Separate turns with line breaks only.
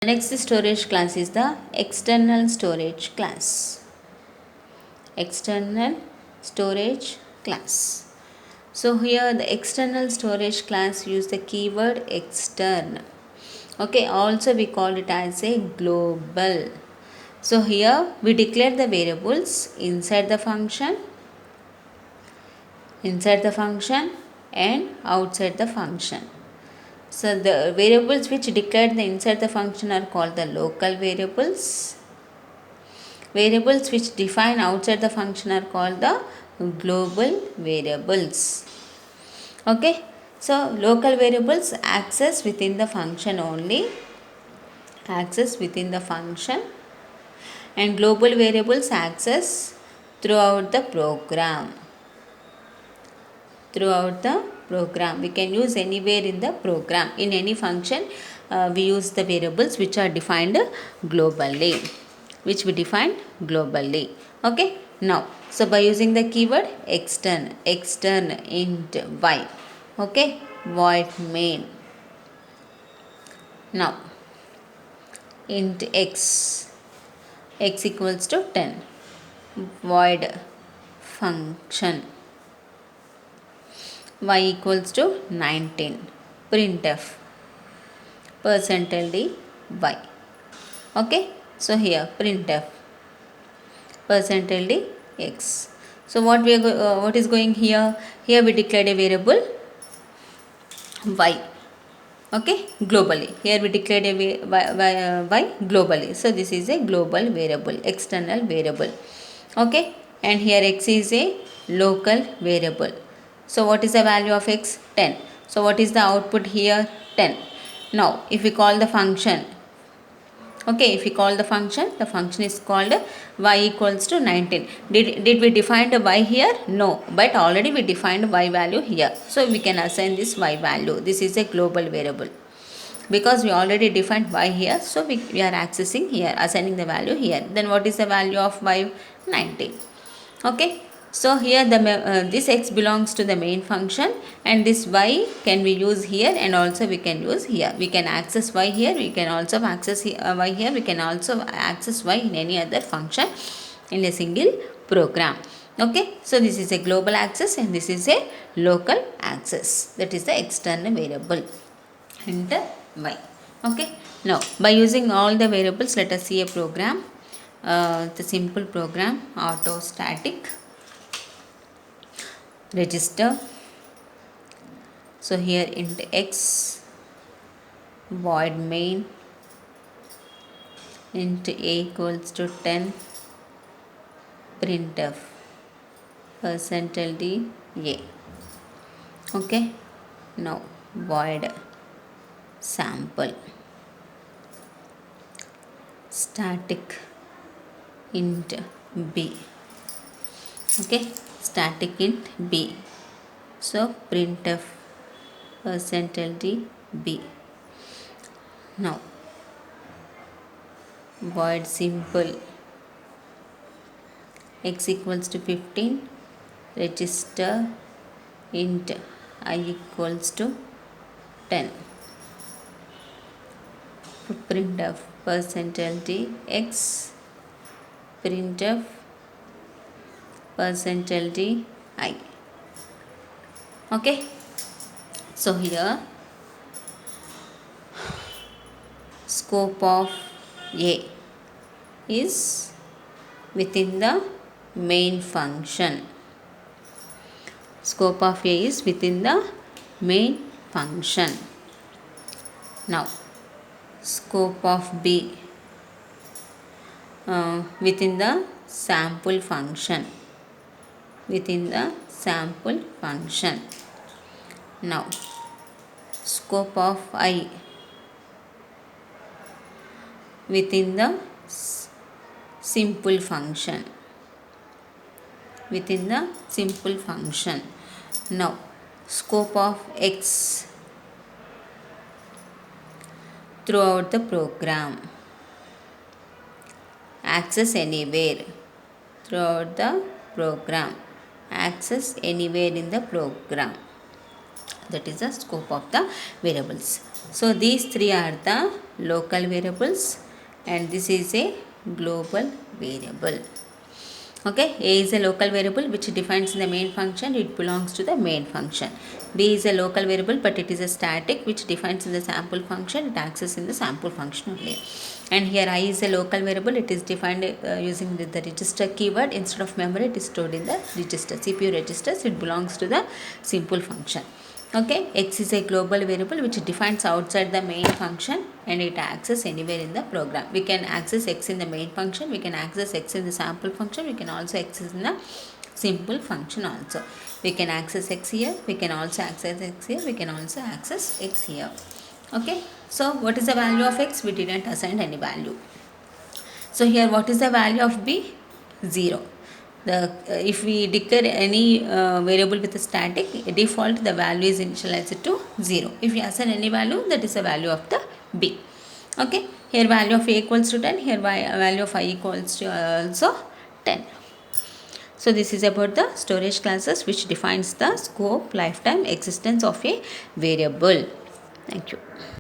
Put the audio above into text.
The next storage class is the external storage class. External storage class. So here the external storage class use the keyword extern. Okay, also we call it as a global. So here we declare the variables inside the function and outside the function. So the variables which declared the inside the function are called the local variables. Variables which define outside the function are called the global variables. Okay, so local variables access within the function only, and global variables access throughout the program. We can use anywhere in the program. In any function we use the variables which are defined globally, okay. Now, so by using the keyword extern int y, okay, void main. Now int x equals to 10, void function y equals to 19, printf %d y. Okay, so here printf %d x. So what is going here? Here we declared a variable y. Okay, globally. Here we declared a y globally. So this is a global variable, external variable. Okay, and here x is a local variable. So what is the value of x? 10. So what is the output here? 10. Now if we call the function, okay, if we call the function is called y equals to 19. Did we define the y here? No, but already we defined y value here. So we can assign this y value. This is a global variable. Because we already defined y here, so we are accessing here, assigning the value here. Then what is the value of y? 19. Okay, so here this x belongs to the main function, and this y can be used here, and also we can use here. We can access y here, we can also access y here, we can also access y in any other function in a single program. Okay, so this is a global access and this is a local access. That is the external variable and y. Okay, now by using all the variables, let us see a program. The simple program, auto static register. So here int x, void main, int a equals to 10, printf %d a. Okay, now void sample, static int b. Okay, static int b. So printf %d b. Now void simple, x equals to 15, register int I equals to 10, printf %d x, printf %d I. Okay, so here scope of a is within the main function. Scope of a is within the main function. Now scope of b within the sample function. Now scope of I within the simple function. Now scope of x throughout the program. Access anywhere throughout the program. Access anywhere in the program. That is the scope of the variables. So these three are the local variables and this is a global variable. Okay, A is a local variable which defines in the main function, it belongs to the main function. B is a local variable but it is a static which defines in the sample function, it accesses in the sample function only. And here I is a local variable, it is defined using the register keyword. Instead of memory, it is stored in the register, CPU registers, it belongs to the simple function. Okay, X is a global variable which defines outside the main function and it access anywhere in the program. We can access X in the main function, we can access X in the sample function, we can also access in the simple function also. We can access X here, we can also access X here, we can also access X here. Okay, so what is the value of X? We didn't assign any value. So here what is the value of B? 0. If we declare any variable with a static, default the value is initialized to 0. If we assign any value, that is the value of the B. Okay, here value of A equals to 10, here value of I equals to also 10. So this is about the storage classes which defines the scope, lifetime, existence of a variable. Thank you.